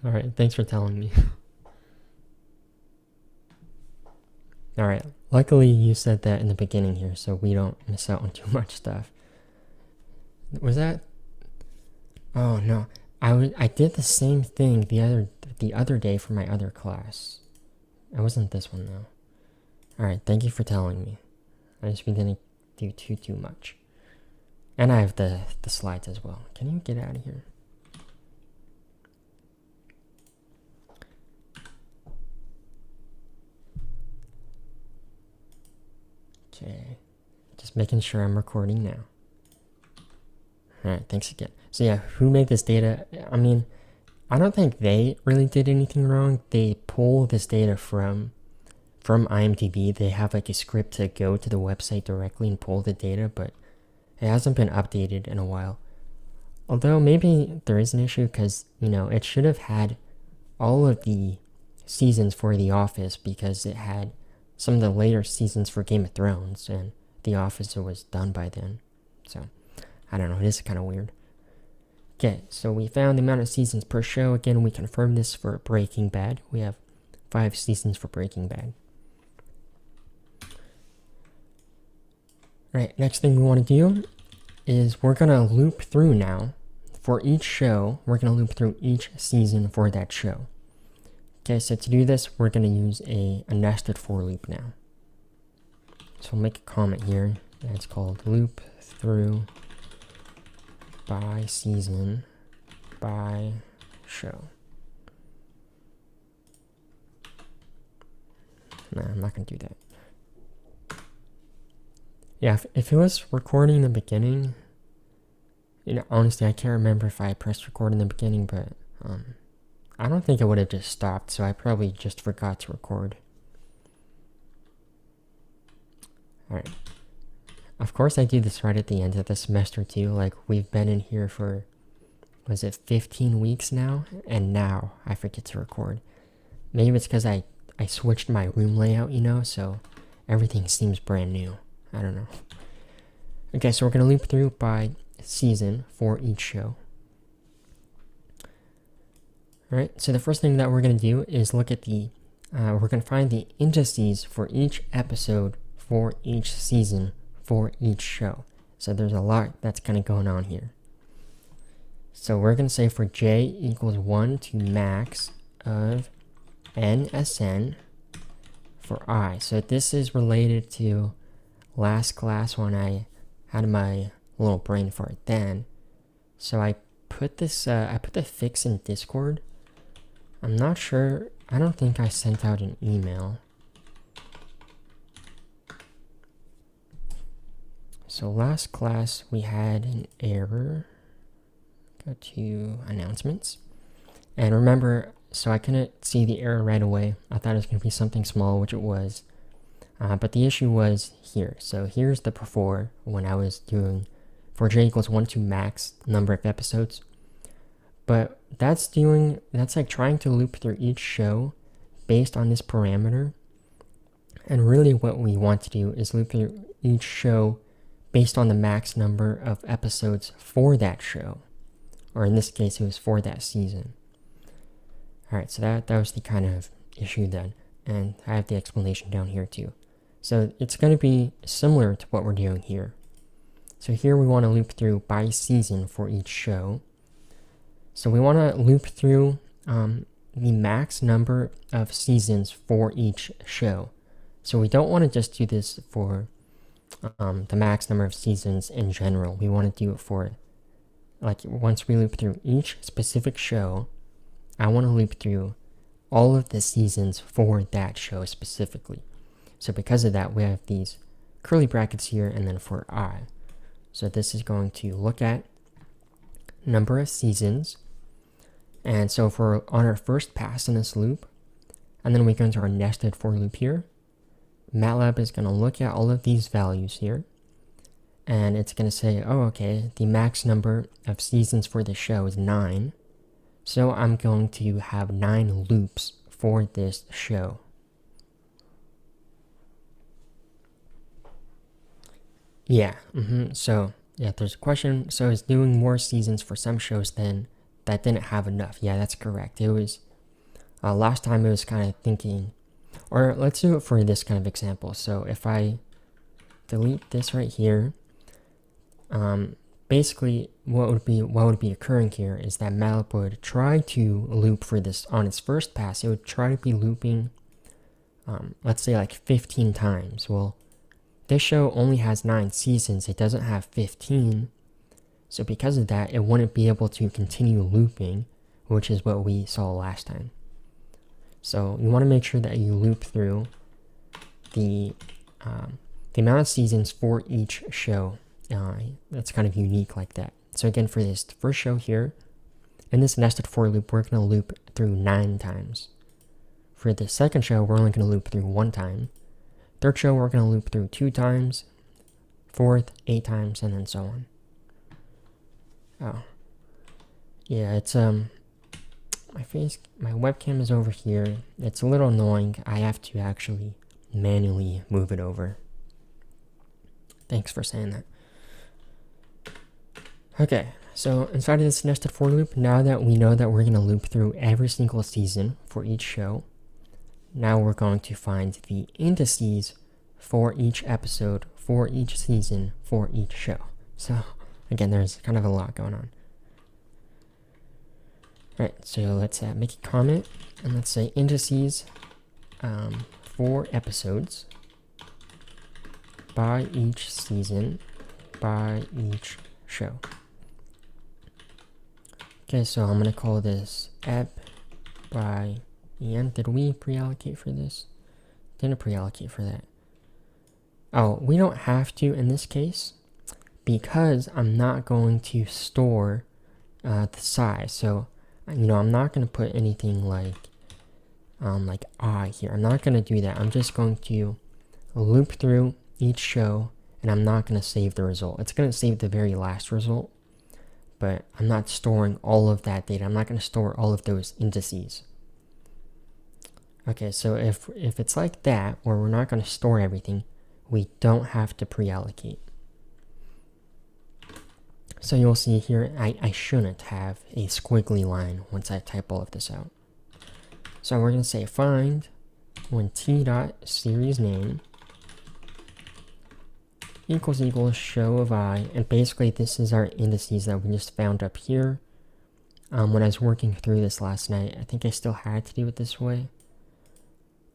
Alright, thanks for telling me. Alright, luckily you said that in the beginning here, so we don't miss out on too much stuff. Was that? Oh no, I did the same thing the other day for my other class. It wasn't this one though. Alright, thank you for telling me. I just didn't do too much. And I have the slides as well. Can you get out of here? Okay. Just making sure I'm recording now. Alright, thanks again. So yeah, who made this data? I mean, I don't think they really did anything wrong. They pull this data from IMDb. They have like a script to go to the website directly and pull the data, but it hasn't been updated in a while. Although maybe there is an issue because, it should have had all of the seasons for The Office because it had some of the later seasons for Game of Thrones and The Office was done by then. So, I don't know, it is kind of weird. Okay, so we found the amount of seasons per show. Again, we confirmed this for Breaking Bad. We have 5 seasons for Breaking Bad. Alright, next thing we want to do is we're going to loop through now. For each show, we're going to loop through each season for that show. Okay, so to do this, we're going to use a nested for loop now. So we'll make a comment here. It's called loop through by season by show. Nah, I'm not going to do that. Yeah, if it was recording in the beginning, honestly, I can't remember if I pressed record in the beginning, but I don't think it would have just stopped, so I probably just forgot to record. Alright. Of course I do this right at the end of the semester too, like we've been in here for, was it 15 weeks now? And now I forget to record. Maybe it's because I switched my room layout, so everything seems brand new. I don't know. Okay, so we're going to loop through by season for each show. Alright, so the first thing that we're going to do is look at we're going to find the indices for each episode for each season for each show. So there's a lot that's kind of going on here. So we're going to say for j equals 1 to max of NSN for I. So this is related to last class when I had my little brain fart then. So I put this, I put the fix in Discord. I'm not sure, I don't think I sent out an email. So last class we had an error. Go to announcements. And remember, so I couldn't see the error right away. I thought it was going to be something small, which it was. But the issue was here. So here's the before when I was doing for j equals 1 to max number of episodes. But that's like trying to loop through each show based on this parameter. And really what we want to do is loop through each show based on the max number of episodes for that show. Or in this case, it was for that season. Alright, so that was the kind of issue then. And I have the explanation down here too. So it's going to be similar to what we're doing here. So here we want to loop through by season for each show. So we want to loop through the max number of seasons for each show. So we don't want to just do this for the max number of seasons in general. We want to do it for, like, once we loop through each specific show, I want to loop through all of the seasons for that show specifically. So because of that, we have these curly brackets here and then for I. So this is going to look at number of seasons. And so if we're on our first pass in this loop, and then we go into our nested for loop here, MATLAB is going to look at all of these values here. And it's going to say, oh, okay, the max number of seasons for this show is 9. So I'm going to have 9 loops for this show. Yeah, so yeah, there's a question. So is doing more seasons for some shows than that didn't have enough. Yeah, that's correct. It was, last time it was kind of thinking, or let's do it for this kind of example. So if I delete this right here, basically what would be occurring here is that MATLAB would try to loop for this on its first pass. It would try to be looping, let's say like 15 times. Well, this show only has 9 seasons. It doesn't have 15. So because of that, it wouldn't be able to continue looping, which is what we saw last time. So you want to make sure that you loop through the amount of seasons for each show. That's kind of unique like that. So again, for this first show here, in this nested for loop, we're going to loop through 9 times. For the second show, we're only going to loop through 1 time. Third show, we're going to loop through 2 times. Fourth, 8 times, and then so on. Oh. Yeah, it's, my webcam is over here. It's a little annoying. I have to actually manually move it over. Thanks for saying that. Okay, so inside of this nested for loop, now that we know that we're going to loop through every single season for each show, now we're going to find the indices for each episode, for each season, for each show. So again, there's kind of a lot going on. Alright, so let's make a comment, and let's say indices for episodes by each season, by each show. Okay, so I'm going to call this ep by en. Did we pre-allocate for this? Didn't pre-allocate for that. Oh, we don't have to in this case because I'm not going to store the size. So, you know, I'm not going to put anything like I here. I'm not going to do that. I'm just going to loop through each show, and I'm not going to save the result. It's going to save the very last result, but I'm not storing all of that data. I'm not going to store all of those indices. Okay, so if it's like that, where we're not going to store everything, we don't have to pre-allocate. So you'll see here, I shouldn't have a squiggly line once I type all of this out. So we're going to say find when t.series name equals show of I, and basically this is our indices that we just found up here. When I was working through this last night, I think I still had to do it this way.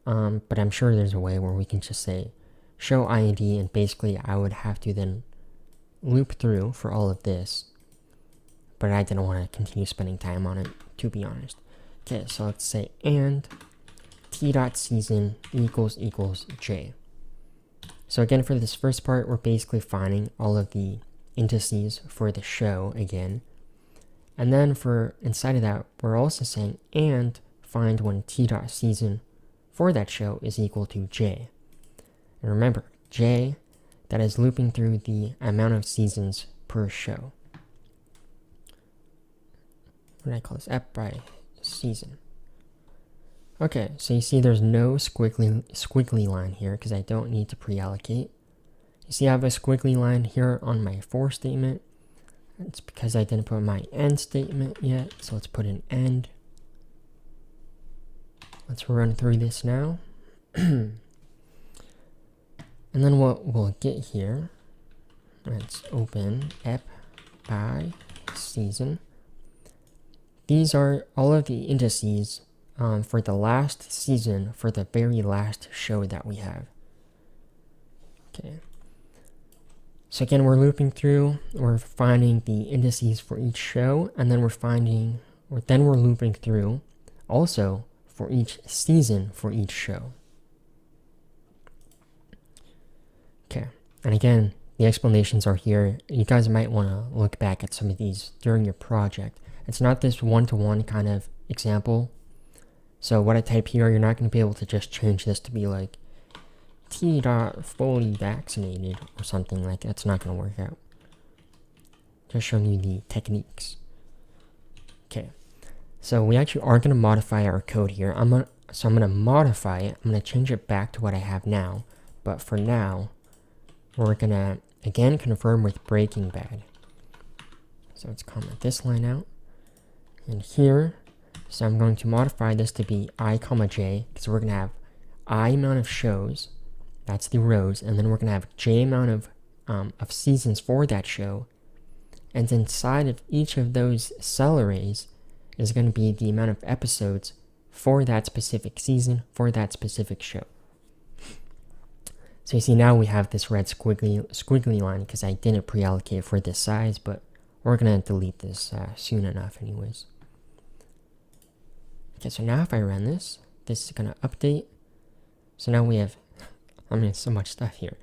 But I'm sure there's a way where we can just say show IND, and basically I would have to then loop through for all of this, but I didn't want to continue spending time on it, to be honest. Okay, so let's say and t.season equals j. So again, for this first part, we're basically finding all of the indices for the show again. And then for inside of that, we're also saying and find when t.season for that show is equal to j. And remember, j, that is looping through the amount of seasons per show. What did I call this? Ep by season. Okay, so you see there's no squiggly line here because I don't need to pre-allocate. You see I have a squiggly line here on my for statement. It's because I didn't put my end statement yet, so let's put an end. Let's run through this now. And then what we'll get here, let's open ep by season. These are all of the indices for the last season for the very last show that we have. Okay. So again, we're looping through, we're finding the indices for each show, and then we're looping through also for each season for each show. Okay, and again, the explanations are here. You guys might want to look back at some of these during your project. It's not this one-to-one kind of example. So what I type here, you're not going to be able to just change this to be like t.fully vaccinated or something like that. It's not going to work out. Just showing you the techniques. Okay, so we actually are going to modify our code here. I'm going to modify it. I'm going to change it back to what I have now. But for now, we're going to, again, confirm with Breaking Bad. So let's comment this line out. And here, so I'm going to modify this to be I comma j, because we're going to have I amount of shows, that's the rows, and then we're going to have j amount of seasons for that show. And inside of each of those cell arrays is going to be the amount of episodes for that specific season, for that specific show. So you see now we have this red squiggly line because I didn't pre-allocate for this size, but we're going to delete this soon enough anyways. Okay, so now if I run this, this is going to update. So now we have, I mean, so much stuff here.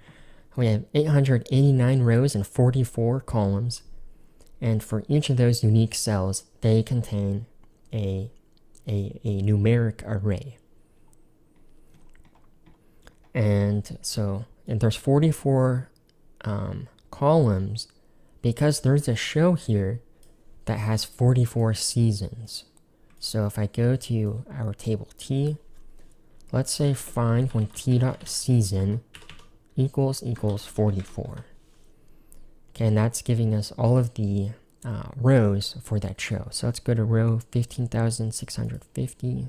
We have 889 rows and 44 columns. And for each of those unique cells, they contain a numeric array. And so there's 44 columns because there's a show here that has 44 seasons. So if I go to our table T, let's say find when T.season equals 44. Okay, and that's giving us all of the rows for that show. So let's go to row 15,650.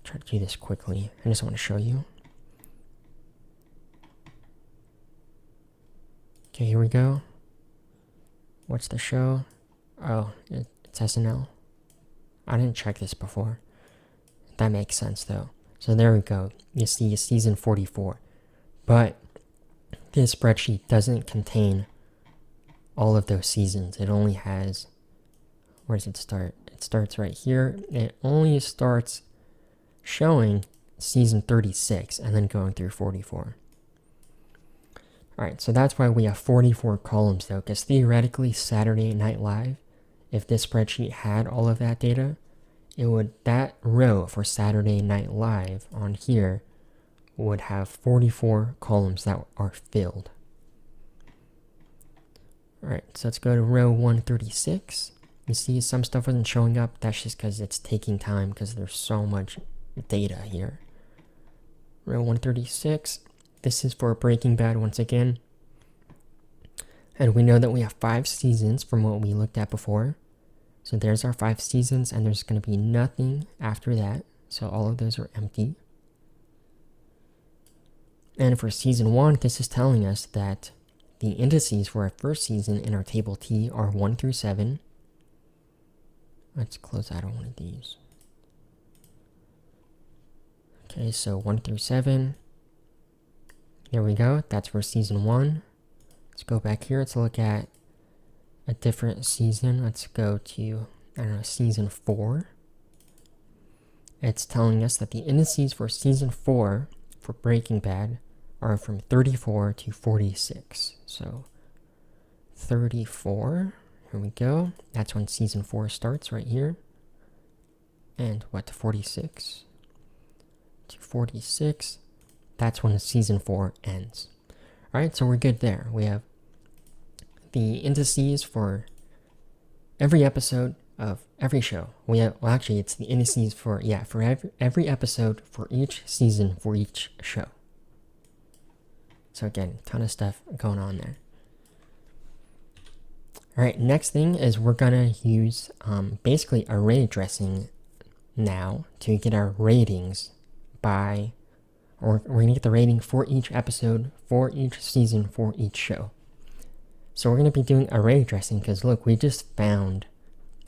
Try to do this quickly. I just want to show you. Okay, here we go. What's the show? Oh, it's SNL. I didn't check this before. That makes sense though. So there we go. You see season 44. But this spreadsheet doesn't contain all of those seasons. It only has, where does it start? It starts right here. It only starts showing season 36 and then going through 44. Alright, so that's why we have 44 columns though, because theoretically Saturday Night Live, if this spreadsheet had all of that data, it would, that row for Saturday Night Live on here would have 44 columns that are filled. Alright, so let's go to row 136. You see some stuff wasn't showing up. That's just because it's taking time because there's so much data here. Row 136. This is for Breaking Bad once again. And we know that we have 5 seasons from what we looked at before. So there's our 5 seasons, and there's going to be nothing after that. So all of those are empty. And for season 1, this is telling us that the indices for our first season in our table T are 1 through 7. Let's close out of one of these. Okay, so 1 through 7. There we go. That's for season 1. Let's go back here. Let's look at a different season. Let's go to, I don't know, season 4. It's telling us that the indices for season 4 for Breaking Bad are from 34 to 46. So 34, here we go. That's when season 4 starts right here. And what, to 46? To 46, that's when season 4 ends. Alright, so we're good there. We have the indices for every episode of every show. We have, well, actually, it's the indices for, yeah, for every episode for each season for each show. So again, ton of stuff going on there. Alright, next thing is we're gonna use basically array addressing now to get our ratings by, or we're gonna get the rating for each episode, for each season, for each show. So we're gonna be doing array addressing because look, we just found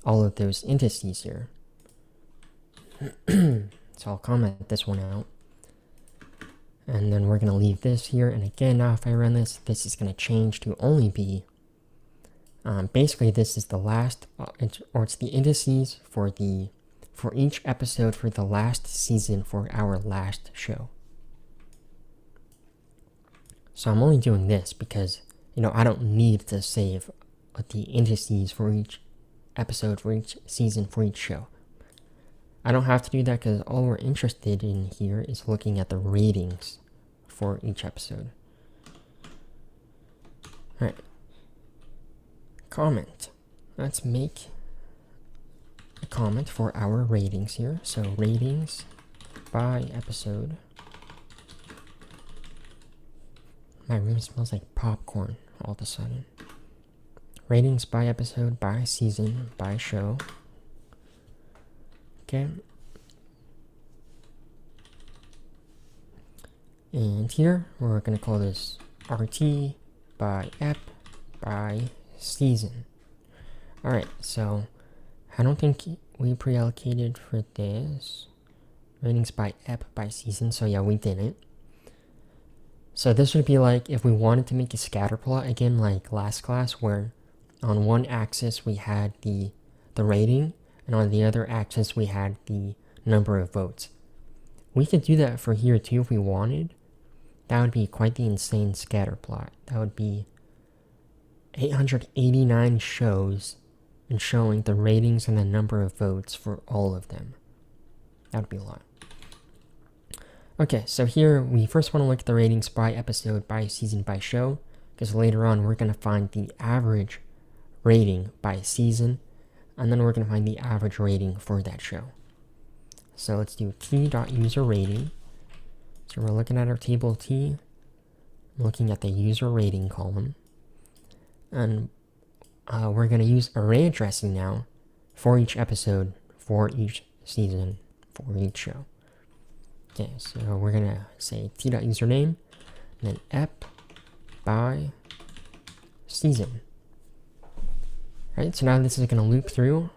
all of those indices here. So I'll comment this one out. And then we're going to leave this here. And again, now if I run this, this is going to change to only be, basically this is the last, or it's the indices for each episode for the last season for our last show. So I'm only doing this because, you know, I don't need to save the indices for each episode, for each season, for each show. I don't have to do that because all we're interested in here is looking at the ratings for each episode. Alright. Comment. Let's make a comment for our ratings here. So ratings by episode. My room smells like popcorn all of a sudden. Ratings by episode, by season, by show. Okay. And here, we're going to call this RT by ep by season. Alright, so I don't think we pre-allocated for this. Ratings by ep by season, so yeah, we didn't. So this would be like if we wanted to make a scatter plot again, like last class, where on one axis we had the rating, and on the other axis we had the number of votes. We could do that for here too if we wanted. That would be quite the insane scatter plot. That would be 889 shows and showing the ratings and the number of votes for all of them. That would be a lot. Okay, so here we first want to look at the ratings by episode, by season, by show, because later on we're going to find the average rating by season, and then we're going to find the average rating for that show. So let's do t.userrating. So we're looking at our table T, looking at the user rating column, and we're going to use array addressing now for each episode, for each season, for each show. Okay, so we're going to say t.username, and then ep by season. Right, so now this is going to loop through.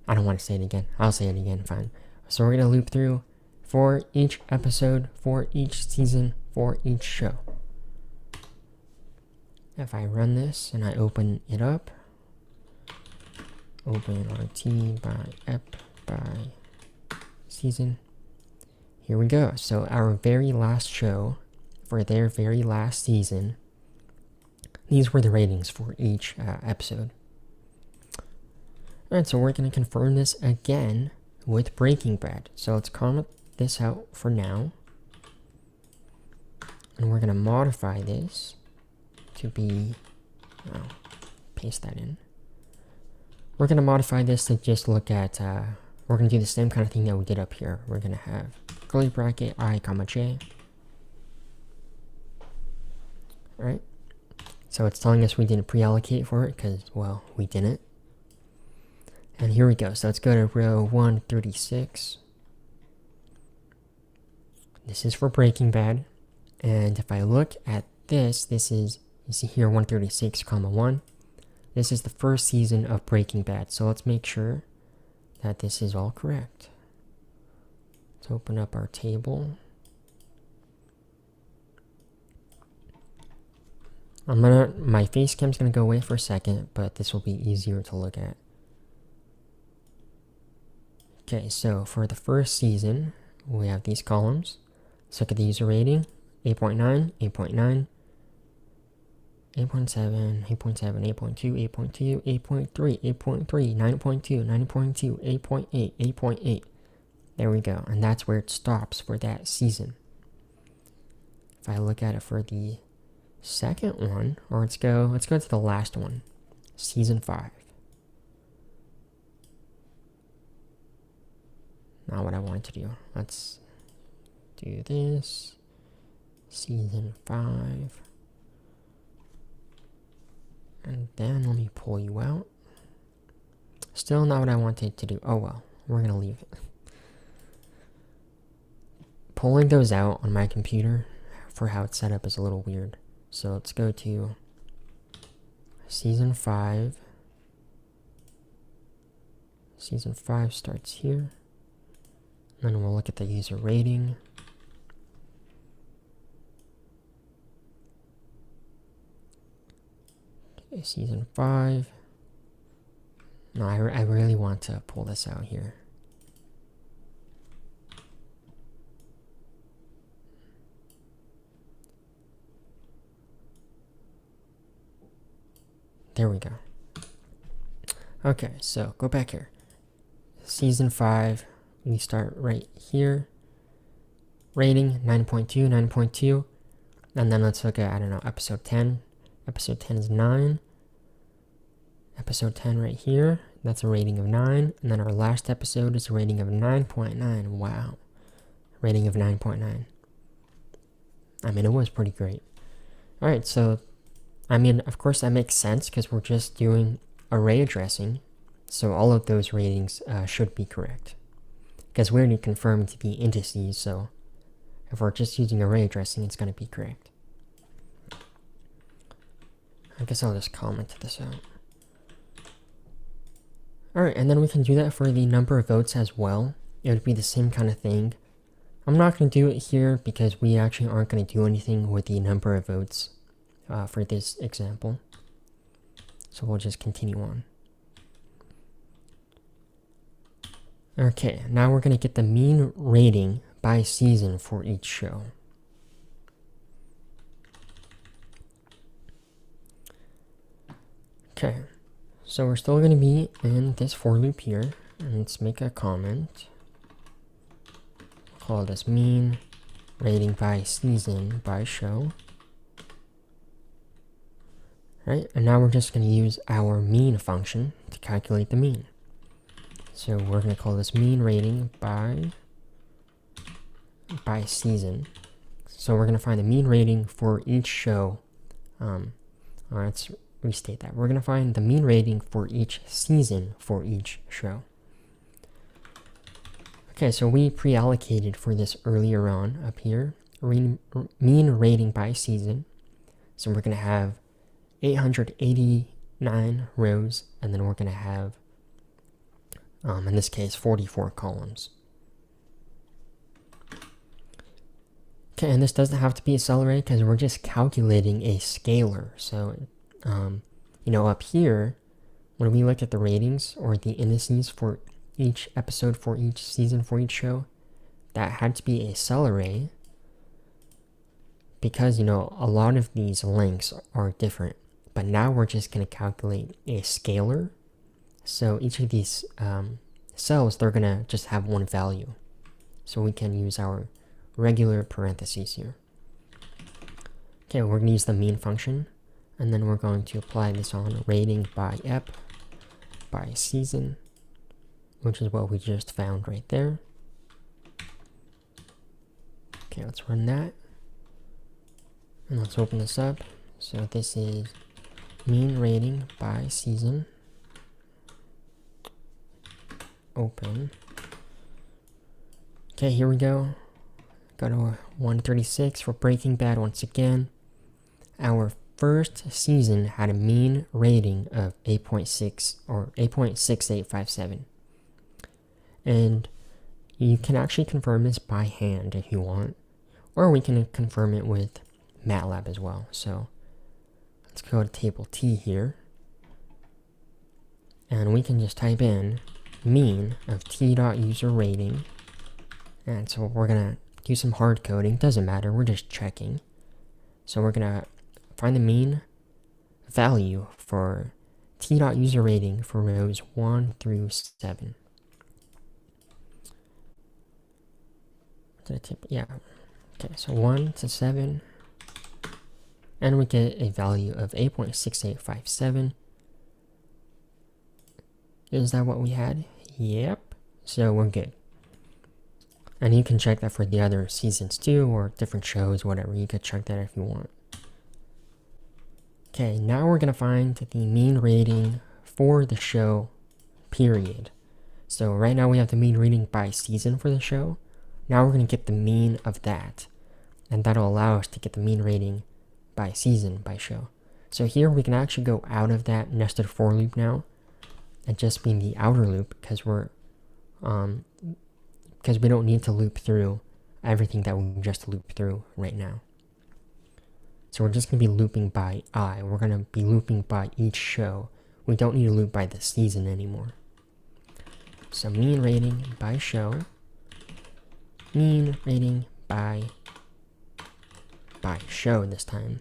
I don't want to say it again. I'll say it again, fine. So we're going to loop through for each episode, for each season, for each show. If I run this and I open it up, open RT by ep by season. Here we go. So our very last show for their very last season, these were the ratings for each episode. Alright, so we're going to confirm this again with Breaking Bad. So let's comment this out for now. And we're going to modify this to be, paste that in. We're going to modify this to just look at, we're going to do the same kind of thing that we did up here. We're going to have curly bracket I, comma j. Alright. So it's telling us we didn't pre-allocate for it because, well, we didn't. And here we go. So let's go to row 136. This is for Breaking Bad. And if I look at this, this is, you see here 136, comma 1. This is the first season of Breaking Bad. So let's make sure that this is all correct. Let's open up our table. My face cam's gonna go away for a second, but this will be easier to look at. Okay, so for the first season, we have these columns. Let's look at the user rating, 8.9, 8.9, 8.7, 8.7, 8.2, 8.2, 8.3, 8.3, 9.2, 9.2, 8.8, 8.8. There we go, and that's where it stops for that season. If I look at it for the second one, or let's go to the last one, season 5. Not what I wanted to do. Let's do this. Season 5. And then let me pull you out. Still not what I wanted to do. Oh well, we're gonna leave it. Pulling those out on my computer for how it's set up is a little weird. So let's go to season 5. Season 5 starts here. Then we'll look at the user rating. Okay, season 5. No, I really want to pull this out here. There we go. Okay, so go back here. Season 5. We start right here. Rating 9.2, 9.2. And then let's look at, I don't know, episode 10. Episode 10 is 9. Episode 10 right here. That's a rating of 9. And then our last episode is a rating of 9.9. Wow. Rating of 9.9. I mean, it was pretty great. Alright, so, I mean, of course that makes sense because we're just doing array addressing. So all of those ratings should be correct. Because we already confirmed the indices, so if we're just using array addressing, it's going to be correct. I guess I'll just comment this out. Alright, and then we can do that for the number of votes as well. It would be the same kind of thing. I'm not going to do it here because we actually aren't going to do anything with the number of votes for this example. So we'll just continue on. Okay, now we're going to get the mean rating by season for each show. Okay, so we're still going to be in this for loop here. And let's make a comment. Call this mean rating by season by show. Right, and now we're just going to use our mean function to calculate the mean. So we're going to call this mean rating by season. So we're going to find the mean rating for each show. Let's restate that. We're going to find the mean rating for each season for each show. Okay, so we pre-allocated for this earlier on up here. Mean rating by season. So we're going to have 889 rows, and then we're going to have in this case 44 columns. Okay, and this doesn't have to be a cell array because we're just calculating a scalar. So you know, up here when we looked at the ratings or the indices for each episode for each season for each show, that had to be a cell array because, you know, a lot of these lengths are different. But now we're just going to calculate a scalar. So each of these cells, they're going to just have one value. So we can use our regular parentheses here. Okay, we're going to use the mean function. And then we're going to apply this on rating by ep by season, which is what we just found right there. Okay, let's run that. And let's open this up. So this is mean rating by season. Open. Okay, here we go. Got to 136 for Breaking Bad once again. Our first season had a mean rating of 8.6 or 8.6857. And you can actually confirm this by hand if you want, or we can confirm it with MATLAB as well. So let's go to table T here, and we can just type in mean of t.user rating. And so we're gonna do some hard coding, doesn't matter, we're just checking. So we're gonna find the mean value for t.user rating for rows 1 through 7. Did I tip? Yeah. Okay, so 1 to 7. And we get a value of 8.6857. Is that what we had? Yep. So we're good. And you can check that for the other seasons too, or different shows, whatever. You could check that if you want. Okay, now we're going to find the mean rating for the show, period. So right now we have the mean rating by season for the show. Now we're going to get the mean of that. And that'll allow us to get the mean rating by season, by show. So here we can actually go out of that nested for loop now and just be in the outer loop because we're because we don't need to loop through everything that we just looped through right now. So we're just going to be looping by I. We're going to be looping by each show. We don't need to loop by the season anymore. So mean rating by show. Mean rating by show this time.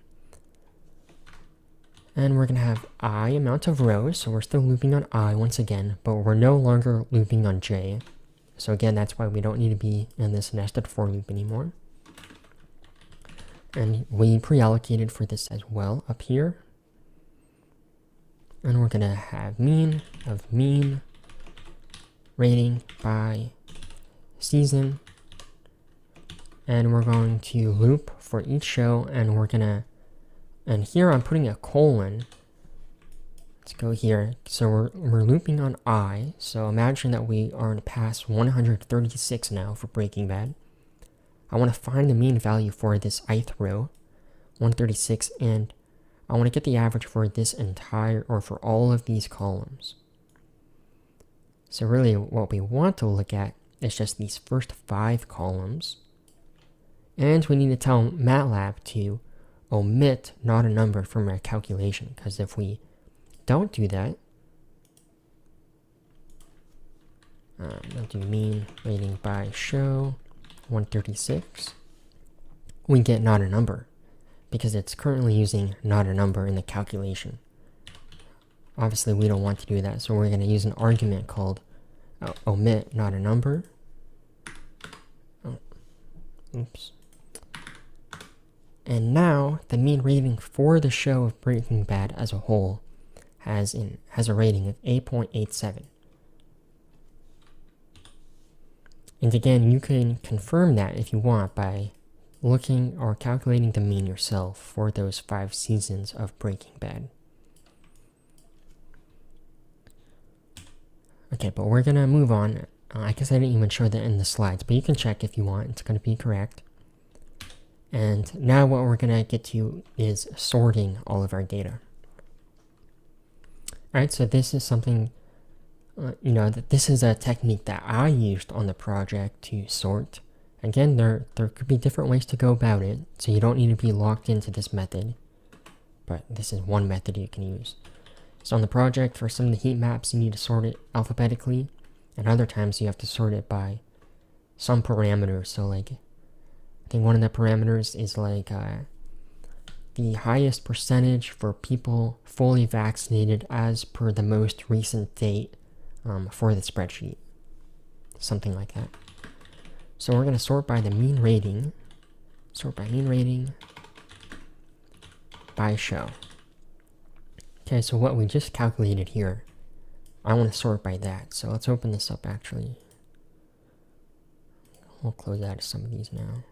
And we're going to have I amount of rows. So we're still looping on I once again, but we're no longer looping on J. So again, that's why we don't need to be in this nested for loop anymore. And we pre-allocated for this as well up here. And we're going to have mean of mean rating by season. And we're going to loop for each show, and we're going to And here I'm putting a colon. Let's go here. So we're looping on I. So imagine that we are in past 136 now for Breaking Bad. I want to find the mean value for this ith row, 136, and I want to get the average for this entire, or for all of these columns. So really what we want to look at is just these first 5 columns. And we need to tell MATLAB to omit not a number from our calculation, because if we don't do that, I'll do mean rating by show 136, we get not a number because it's currently using not a number in the calculation. Obviously we don't want to do that, so we're going to use an argument called omit not a number. Oops. And now the mean rating for the show of Breaking Bad as a whole has a rating of 8.87. And again, you can confirm that if you want by looking or calculating the mean yourself for those 5 seasons of Breaking Bad. Okay, but we're gonna move on. I guess I didn't even show that in the slides, but you can check if you want. It's gonna be correct. And now what we're gonna get to is sorting all of our data. Alright, so this is something, this is a technique that I used on the project to sort. Again, there could be different ways to go about it, so you don't need to be locked into this method. But this is one method you can use. So on the project, for some of the heat maps, you need to sort it alphabetically, and other times you have to sort it by some parameters. So like, I think one of the parameters is like the highest percentage for people fully vaccinated as per the most recent date for the spreadsheet. Something like that. So we're going to sort by the mean rating. Sort by mean rating by show. Okay, so what we just calculated here, I want to sort by that. So let's open this up actually. We'll close out of some of these now.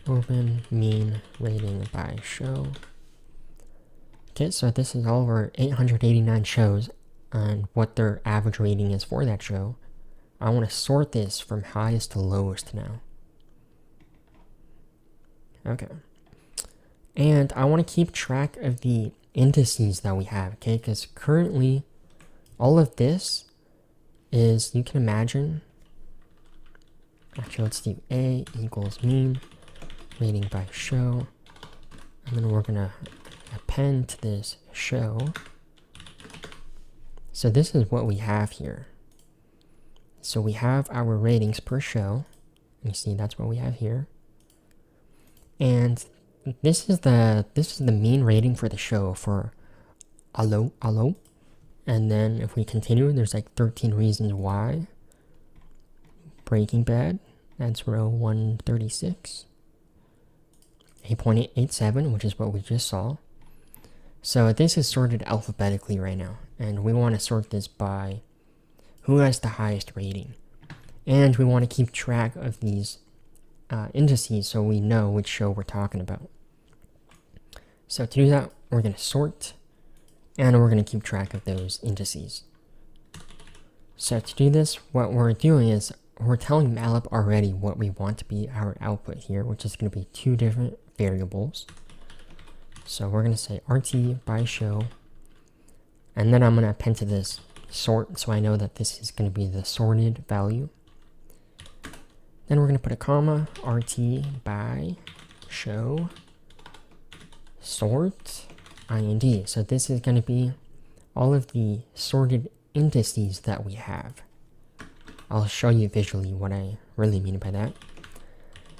Open mean rating by show. Okay, so this is all of our 889 shows and what their average rating is for that show. I want to sort this from highest to lowest now. Okay. And I want to keep track of the indices that we have, okay? Because currently, all of this is, you can imagine, actually let's do A equals mean rating by show, and then we're gonna append to this show. So this is what we have here. So we have our ratings per show. You see that's what we have here. And this is the mean rating for the show for Allo. And then if we continue, there's like 13 reasons why. Breaking Bad, that's row 136. 8.87, which is what we just saw. So this is sorted alphabetically right now, and we want to sort this by who has the highest rating. And we want to keep track of these indices so we know which show we're talking about. So to do that, we're going to sort, and we're going to keep track of those indices. So to do this, what we're doing is we're telling MATLAB already what we want to be our output here, which is going to be 2 different variables. So we're going to say RT by show, and then I'm going to append to this sort, so I know that this is going to be the sorted value. Then we're going to put a comma, RT by show sort IND. So this is going to be all of the sorted indices that we have. I'll show you visually what I really mean by that.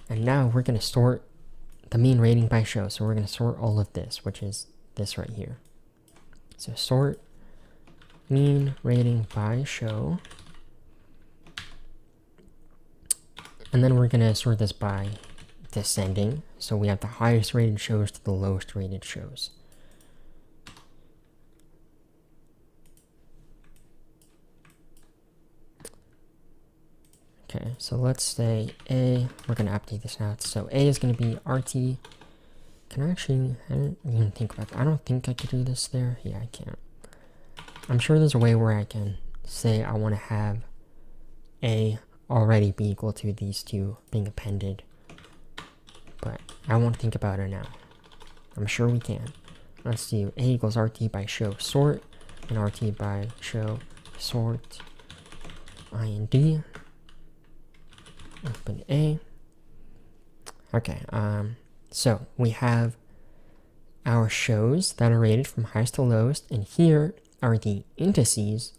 And now we're going to sort the mean rating by show. So we're going to sort all of this, which is this right here. So sort mean rating by show. And then we're going to sort this by descending. So we have the highest rated shows to the lowest rated shows. Okay, so let's say A, we're going to update this now. So A is going to be RT Can I actually, I didn't even think about that. I don't think I could do this there. Yeah, I can't. I'm sure there's a way where I can say I want to have A already be equal to these two being appended. But I won't think about it now. I'm sure we can. Let's do A equals RT by show sort, and RT by show sort IND. Open A. Okay, so we have our shows that are rated from highest to lowest, and here are the indices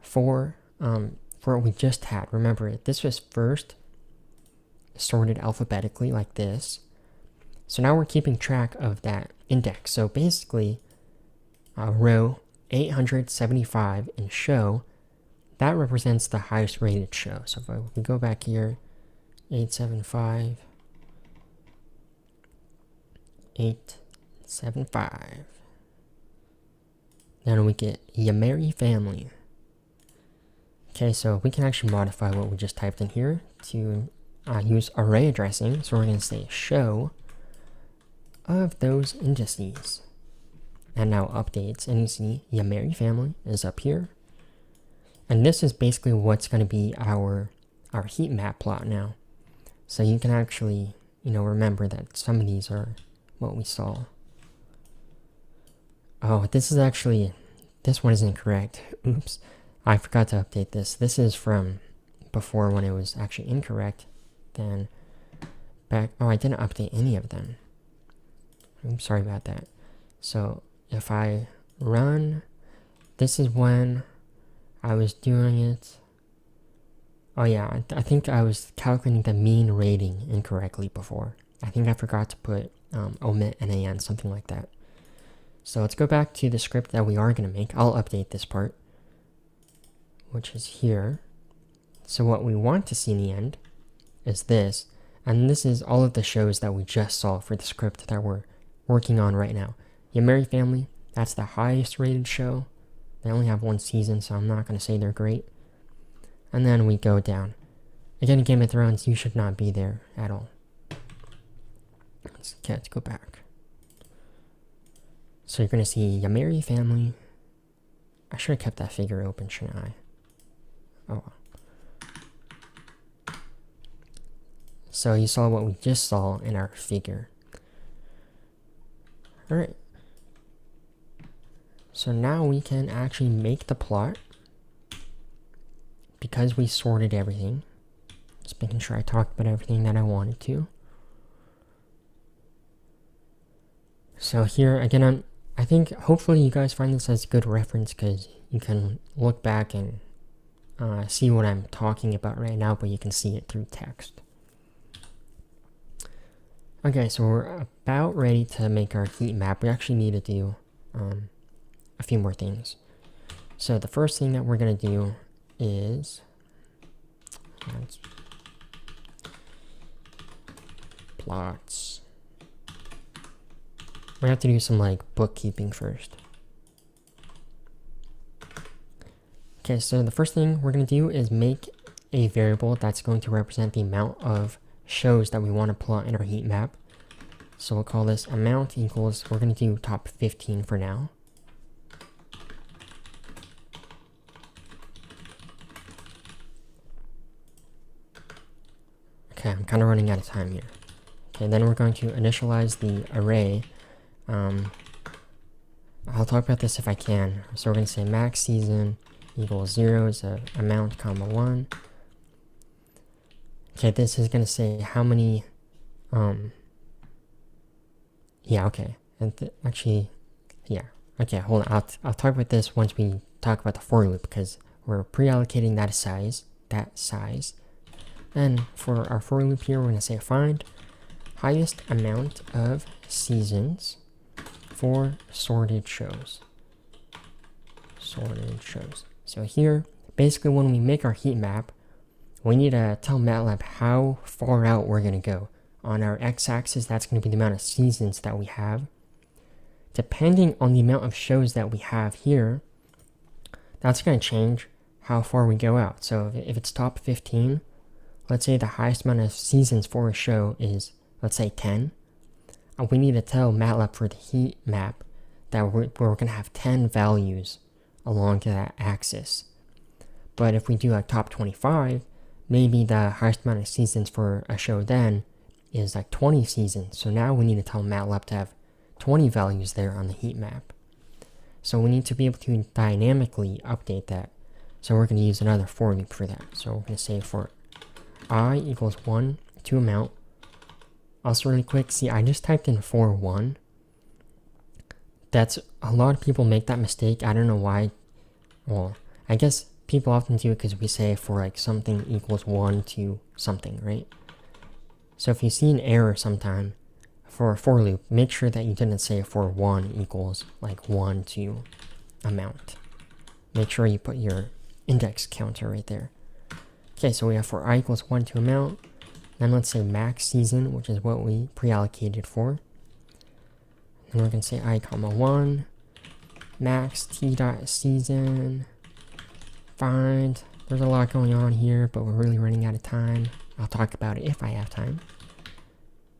for what we just had. Remember, this was first sorted alphabetically like this. So now we're keeping track of that index. So basically, row 875 in show, that represents the highest rated show. So if we go back here, 875, 875. Then we get Yameri family. Okay, so we can actually modify what we just typed in here to use array addressing. So we're going to say show of those indices. And now updates, and you see Yameri family is up here. And this is basically what's going to be our heat map plot now. So you can actually, remember that some of these are what we saw. Oh, this one isn't correct. Oops. I forgot to update this. This is from before when it was actually incorrect. Then back, I didn't update any of them. I'm sorry about that. So if I run, this is when I was doing it. Oh yeah, I think I was calculating the mean rating incorrectly before. I think I forgot to put omit NaN, something like that. So let's go back to the script that we are going to make. I'll update this part, which is here. So what we want to see in the end is this. And this is all of the shows that we just saw for the script that we're working on right now. Yameri family, that's the highest rated show. They only have one season, so I'm not going to say they're great. And then we go down. Again, Game of Thrones, you should not be there at all. Let's go back. So you're going to see Yameri family. I should have kept that figure open, shouldn't I? Oh well. So you saw what we just saw in our figure. Alright. So now we can actually make the plot. Because we sorted everything. Just making sure I talked about everything that I wanted to. So here, again, I think hopefully you guys find this as a good reference because you can look back and see what I'm talking about right now, but you can see it through text. Okay, so we're about ready to make our heat map. We actually need to do a few more things. So the first thing that we're going to do is plots. We have to do some bookkeeping first. Okay, so the first thing we're going to do is make a variable that's going to represent the amount of shows that we want to plot in our heat map. So we'll call this amount equals, we're going to do top 15 for now. Okay, I'm kind of running out of time here. Okay, then we're going to initialize the array. I'll talk about this if I can. So we're going to say max season equals 0 is a amount comma 1. Okay, this is going to say how many, yeah, okay. And actually, yeah. Okay, hold on. I'll talk about this once we talk about the for loop because we're pre-allocating that size. And for our for loop here, we're going to say find highest amount of seasons for sorted shows. So here, basically when we make our heat map, we need to tell MATLAB how far out we're going to go. On our x-axis, that's going to be the amount of seasons that we have. Depending on the amount of shows that we have here, that's going to change how far we go out. So if it's top 15, let's say the highest amount of seasons for a show is, let's say 10. we need to tell MATLAB for the heat map that we're going to have 10 values along that axis. But if we do like top 25, maybe the highest amount of seasons for a show then is like 20 seasons. So now we need to tell MATLAB to have 20 values there on the heat map. So we need to be able to dynamically update that. So we're going to use another for loop for that. So we're going to say for I equals 1 to amount. Also really quick, see, I just typed in for 1. That's, a lot of people make that mistake. I don't know why. Well, I guess people often do it because we say for like something equals 1 to something, right? So if you see an error sometime for a for loop, make sure that you didn't say for 1 equals like 1 to amount. Make sure you put your index counter right there. Okay, so we have for I equals 1 to amount. Then let's say max season, which is what we pre-allocated for. And we're going to say I comma 1 max t dot season find. There's a lot going on here, but we're really running out of time. I'll talk about it if I have time.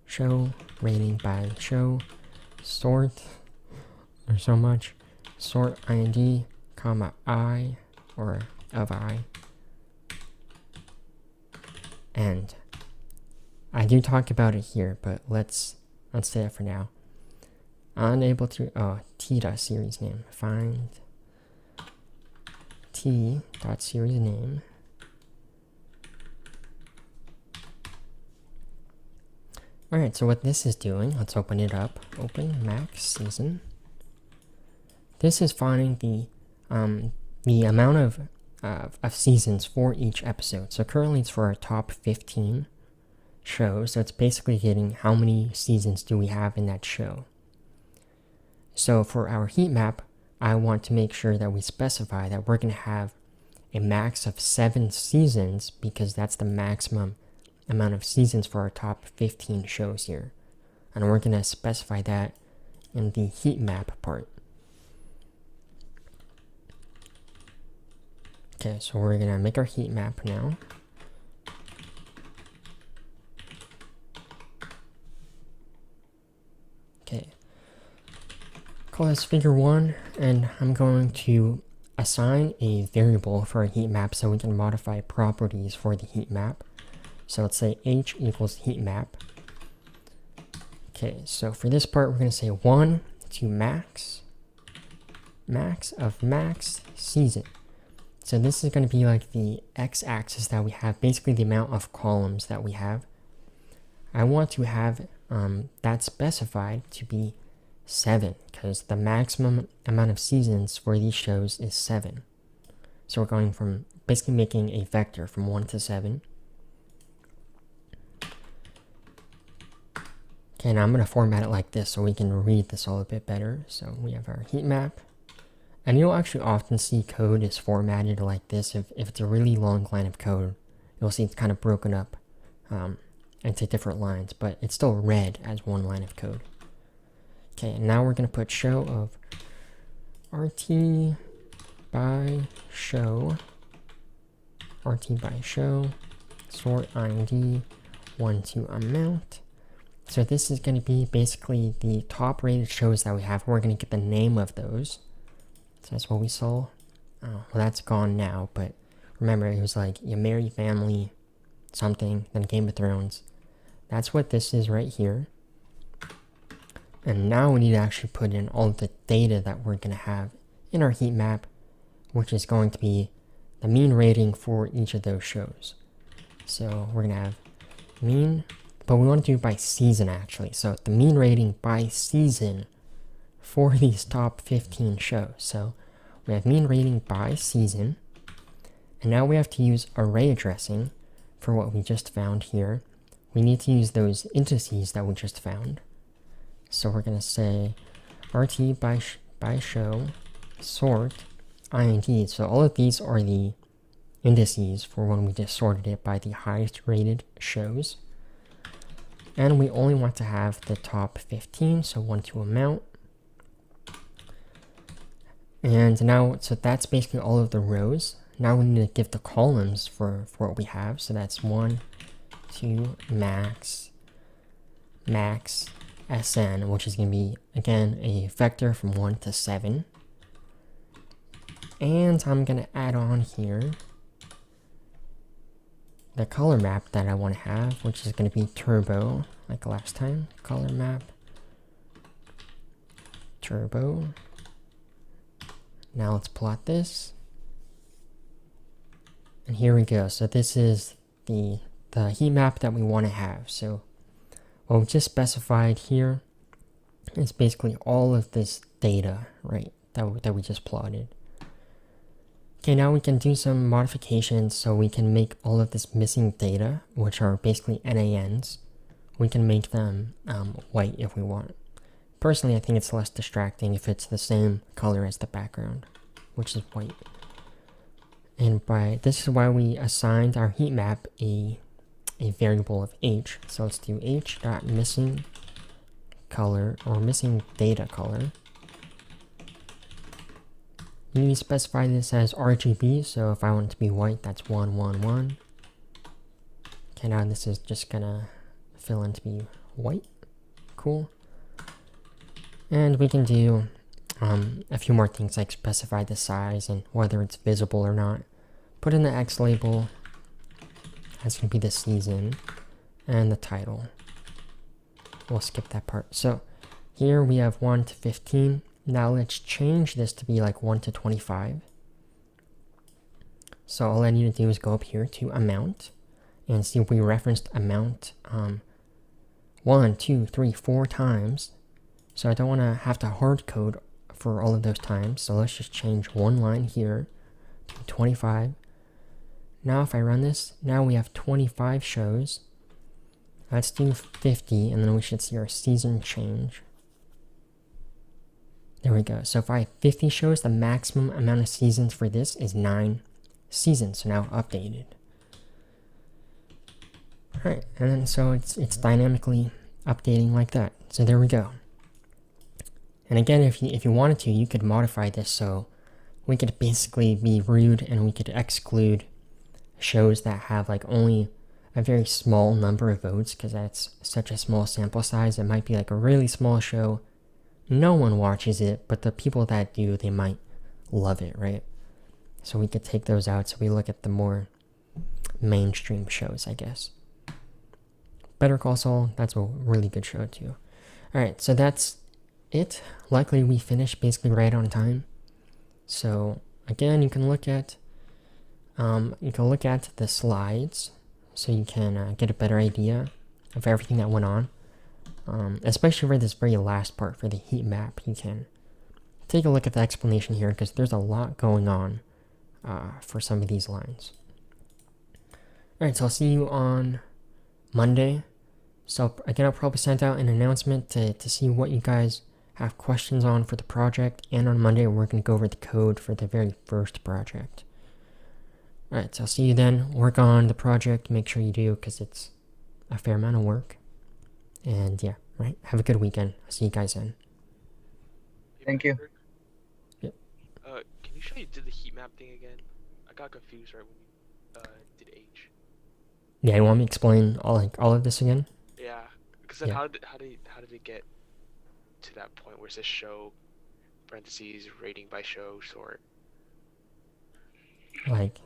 Show rating by show sort. There's so much. Sort IND comma I or of I. And I do talk about it here, but let's say it for now. Unable to t dot series name. Find t dot series name. Alright, so what this is doing, let's open it up. Open max season. This is finding the amount of seasons for each episode. So currently it's for our top 15 shows. So it's basically getting how many seasons do we have in that show. So for our heat map, I want to make sure that we specify that we're going to have a max of 7 seasons because that's the maximum amount of seasons for our top 15 shows here. And we're going to specify that in the heat map part. Okay, so we're going to make our heat map now. Okay. Call this figure 1, and I'm going to assign a variable for a heat map so we can modify properties for the heat map. So let's say h equals heat map. Okay, so for this part we're going to say 1 to max of max season. So this is going to be like the x-axis that we have, basically the amount of columns that we have. I want to have that specified to be 7 because the maximum amount of seasons for these shows is 7. So we're going from basically making a vector from 1 to 7. Okay, now I'm going to format it like this so we can read this all a bit better. So we have our heat map. And you'll actually often see code is formatted like this. If it's a really long line of code, you'll see it's kind of broken up into different lines, but it's still read as one line of code. Okay, and now we're going to put show of RT by show, sort IND 1 to amount. So this is going to be basically the top rated shows that we have. We're going to get the name of those. So that's what we saw. Oh, well, that's gone now, but remember, it was like You Marry Family, something, then Game of Thrones. That's what this is right here. And now we need to actually put in all of the data that we're going to have in our heat map, which is going to be the mean rating for each of those shows. So we're going to have mean, but we want to do it by season actually. So the mean rating by season for these top 15 shows. So we have mean rating by season. And now we have to use array addressing for what we just found here. We need to use those indices that we just found. So we're going to say RT by show sort IND. So all of these are the indices for when we just sorted it by the highest rated shows. And we only want to have the top 15, so 1 to amount. And now, so that's basically all of the rows. Now we need to give the columns for what we have. So that's 1 to max SN, which is going to be, again, a vector from 1 to 7. And I'm going to add on here the color map that I want to have, which is going to be turbo, like last time. Color map, turbo. Now let's plot this. And here we go. So this is the heat map that we want to have. So what we just specified here is basically all of this data, right, that we just plotted. Okay, now we can do some modifications so we can make all of this missing data, which are basically NANs, we can make them white if we want. Personally, I think it's less distracting if it's the same color as the background, which is white. And this is why we assigned our heat map a variable of h. So let's do h.missing color, or missing data color. You need to specify this as RGB, so if I want it to be white, that's 111. Okay, now this is just gonna fill in to be white. Cool. And we can do a few more things like specify the size and whether it's visible or not. Put in the X label, that's gonna be the season, and the title. We'll skip that part. So here we have 1 to 15. Now let's change this to be like 1 to 25. So all I need to do is go up here to amount and see if we referenced amount 1, 2, 3, 4 times. So I don't want to have to hard code for all of those times. So let's just change one line here to 25. Now if I run this, now we have 25 shows. Let's do 50 and then we should see our season change. There we go. So if I have 50 shows, the maximum amount of seasons for this is 9 seasons. So now updated. Alright, and then so it's dynamically updating like that. So there we go. And again, if you wanted to, you could modify this so we could basically be rude and we could exclude shows that have like only a very small number of votes, because that's such a small sample size. It might be like a really small show. No one watches it, but the people that do, they might love it, right? So we could take those out so we look at the more mainstream shows, I guess. Better Call Saul, that's a really good show too. Alright, so that's it. Luckily we finished basically right on time. So again, you can look at the slides so you can get a better idea of everything that went on. Especially for this very last part, for the heat map, you can take a look at the explanation here because there's a lot going on for some of these lines. Alright, so I'll see you on Monday. So again, I'll probably send out an announcement to see what you guys have questions on for the project, and on Monday we're going to go over the code for the very first project. Alright, so I'll see you then. Work on the project, make sure you do, because it's a fair amount of work. And yeah, right, have a good weekend. I'll see you guys then. Thank you. Yep. Can you show you did the heat map thing again? I got confused right when we did H. Yeah, you want me to explain all of this again? Yeah, because then Yeah. how did it get to that point where it says show parentheses rating by show sort? Like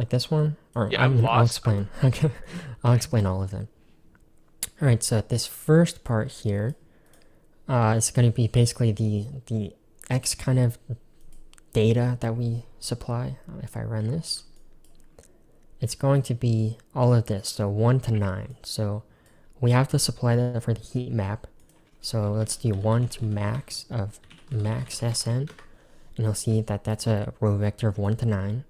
this one? Or Yeah, I'm I'll lost. explain. Okay, I'll explain all of them. Alright, so this first part here is going to be basically the X kind of data that we supply. If I run this, it's going to be all of this, so 1 to 9. So we have to supply that for the heat map. So let's do 1 to max of max SN, and you'll see that that's a row vector of 1 to 9.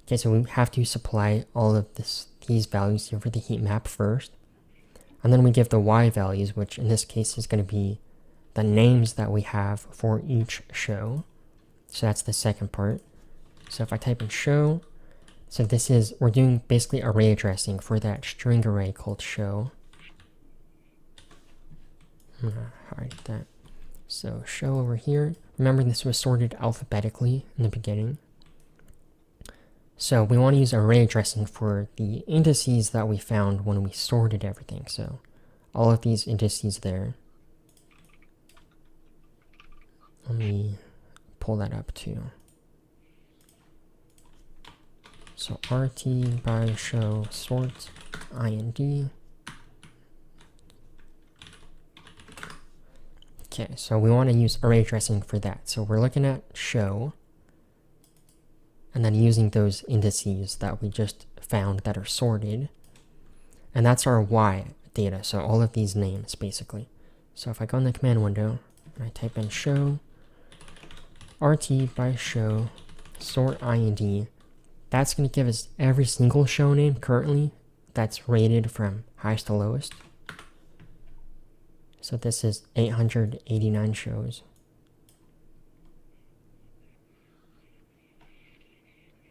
Okay, so we have to supply all of these values here for the heat map first. And then we give the Y values, which in this case is going to be the names that we have for each show. So that's the second part. So if I type in show, so we're doing basically array addressing for that string array called show. I'm going to hide that. So show over here. Remember, this was sorted alphabetically in the beginning. So we want to use array addressing for the indices that we found when we sorted everything. So all of these indices there. Let me pull that up too. So RT by show sort IND. Okay, so we want to use array addressing for that. So we're looking at show, and then using those indices that we just found that are sorted. And that's our Y data, so all of these names basically. So if I go in the command window, and I type in show, RT by show, sort IND, that's going to give us every single show name currently that's rated from highest to lowest. So this is 889 shows.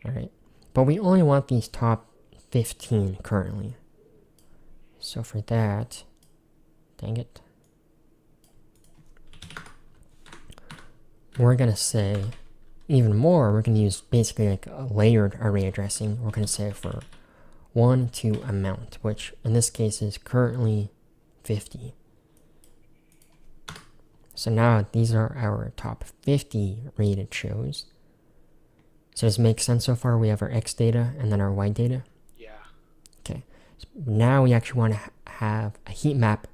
Alright, but we only want these top 15 currently. So for that, dang it, we're going to say even more, we're going to use basically like a layered array addressing. We're going to say for 1 to amount, which in this case is currently 50. So now these are our top 50 rated shows. So does it make sense so far? We have our X data and then our Y data. Yeah. Okay. So now we actually want to have a heat map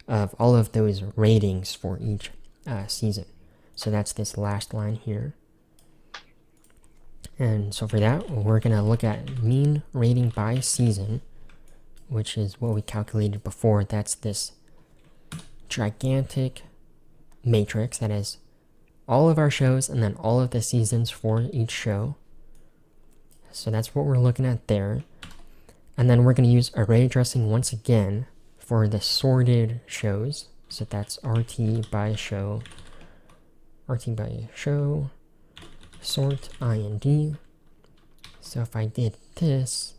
of all of those ratings for each season. So that's this last line here. And so for that, we're going to look at mean rating by season, which is what we calculated before. That's this gigantic matrix that has all of our shows and then all of the seasons for each show. So that's what we're looking at there. And then we're going to use array addressing once again for the sorted shows. So that's RT by show, sort IND. So if I did this,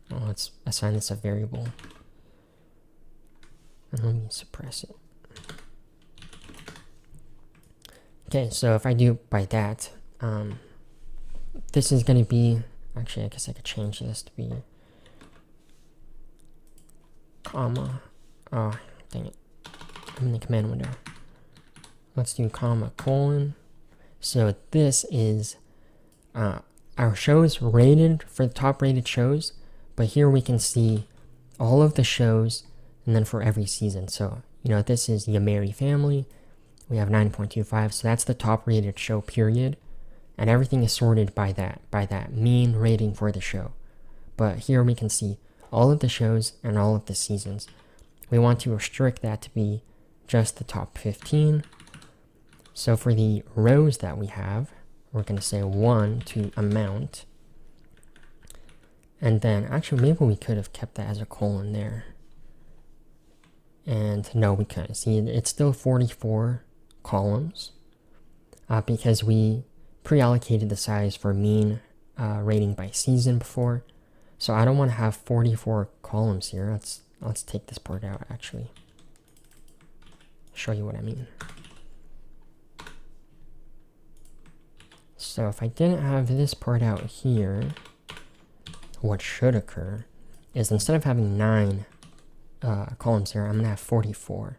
well, let's assign this a variable. And let me suppress it. Okay, so if I do by that, this is going to be, actually I guess I could change this to be comma, oh dang it, I'm in the command window. Let's do comma colon. So this is our shows rated for the top rated shows, but here we can see all of the shows and then for every season. So, you know, this is Yamari Family. We have 9.25, so that's the top rated show period. And everything is sorted by that mean rating for the show. But here we can see all of the shows and all of the seasons. We want to restrict that to be just the top 15. So for the rows that we have, we're going to say 1 to amount. And then, actually, maybe we could have kept that as a colon there. And no, we couldn't. See, it's still 44 columns because we pre-allocated the size for mean rating by season before. So I don't want to have 44 columns here. Let's take this part out, actually. Show you what I mean. So if I didn't have this part out here, what should occur is instead of having 9 columns here, I'm going to have 44.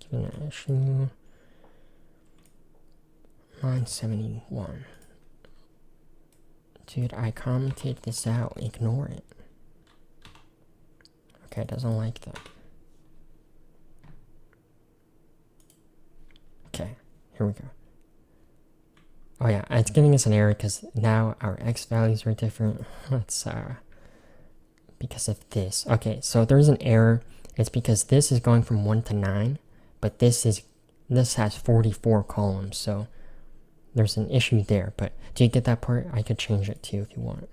Giving an issue. 971. Dude, I commented this out. Ignore it. Okay, it doesn't like that. Okay, here we go. Oh yeah, it's giving us an error because now our x values are different. Let's because of this. Okay, so there's an error. It's because this is going from 1 to 9, but this has 44 columns, so there's an issue there. But do you get that part? I could change it too if you want.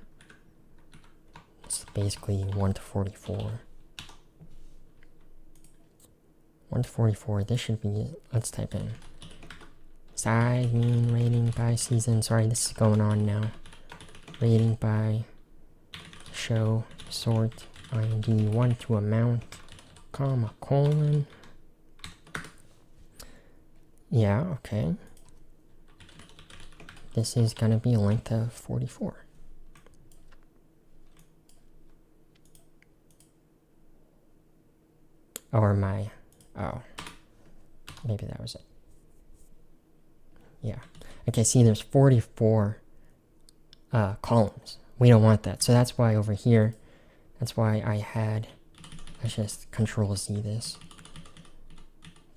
It's basically 1 to 44. 1 to 44. This should be. Let's type in size, mean, rating by season. Sorry, this is going on now. Rating by show, sort, IND, 1 to amount, comma, colon. Yeah, okay. This is going to be a length of 44. or my, oh, maybe that was it. Yeah. Okay, see, there's 44 columns. We don't want that. So that's why over here, that's why I had, let's just Control Z this.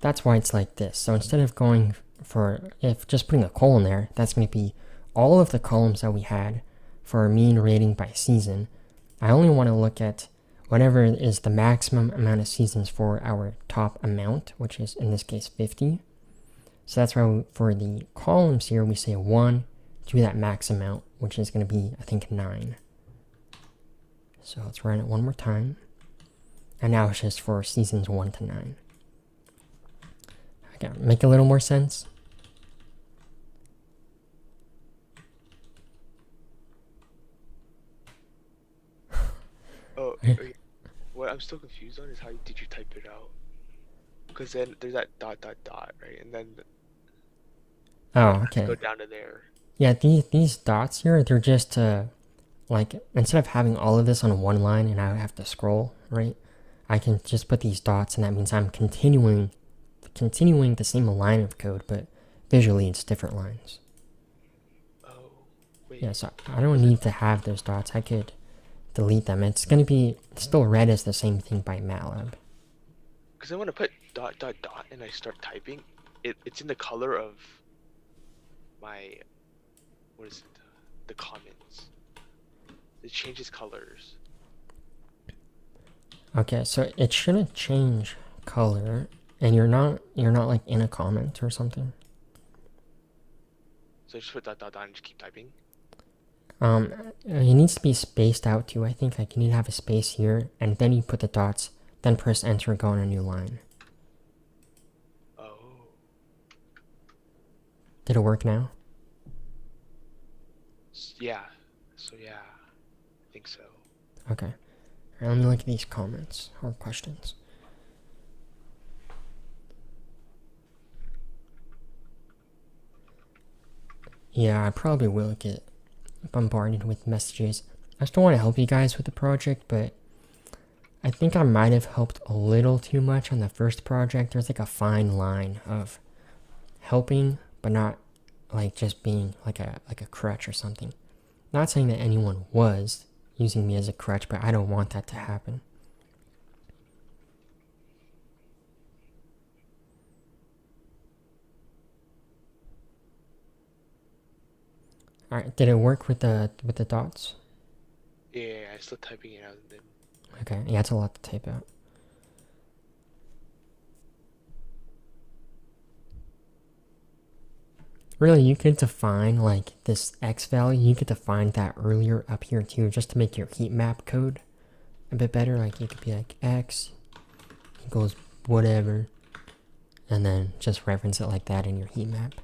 That's why it's like this. So instead of going for, if just putting a colon there, that's going to be all of the columns that we had for our mean rating by season. I only want to look at whatever is the maximum amount of seasons for our top amount, which is in this case 50. So that's why for the columns here, we say 1 to that max amount, which is going to be, I think, 9. So let's run it one more time. And now it's just for seasons 1 to 9. Okay, make a little more sense? Oh, okay. What I'm still confused on is how did you type it out? Because then there's that dot dot dot, right? And then Oh, go okay. down to there. Yeah, these dots here, they're just like, instead of having all of this on one line and I have to scroll, right? I can just put these dots, and that means I'm continuing the same line of code, but visually it's different lines. Oh, wait. Yeah, so I don't need to have those dots. I could delete them. It's going to be still read as the same thing by MATLAB. Because then when I put dot dot dot and I start typing, it's in the color of my, what is it? The comments. It changes colors. Okay, so it shouldn't change color, and you're not like in a comment or something. So I just put dot dot dot and just keep typing. It needs to be spaced out too. I think like you need to have a space here, and then you put the dots, then press enter and go on a new line. Oh. Did it work now? Yeah. So yeah, I think so. Okay. Alright, let me look at these comments or questions. Yeah, I probably will get bombarded with messages. I still want to help you guys with the project, but I think I might have helped a little too much on the first project. There's like a fine line of helping, but not like just being like a crutch or something. Not saying that anyone was using me as a crutch, but I don't want that to happen. Alright, did it work with the dots? Yeah, I'm still typing it out and then. Okay, yeah, it's a lot to type out. Really, you could define like this X value, you could define that earlier up here too, just to make your heat map code a bit better. Like it could be like X equals whatever, and then just reference it like that in your heat map.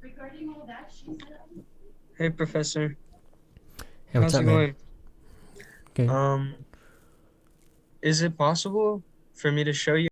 Regarding all that, she said. Hey, Professor. Hey, what's How's up, it man? going? Good. Is it possible for me to show you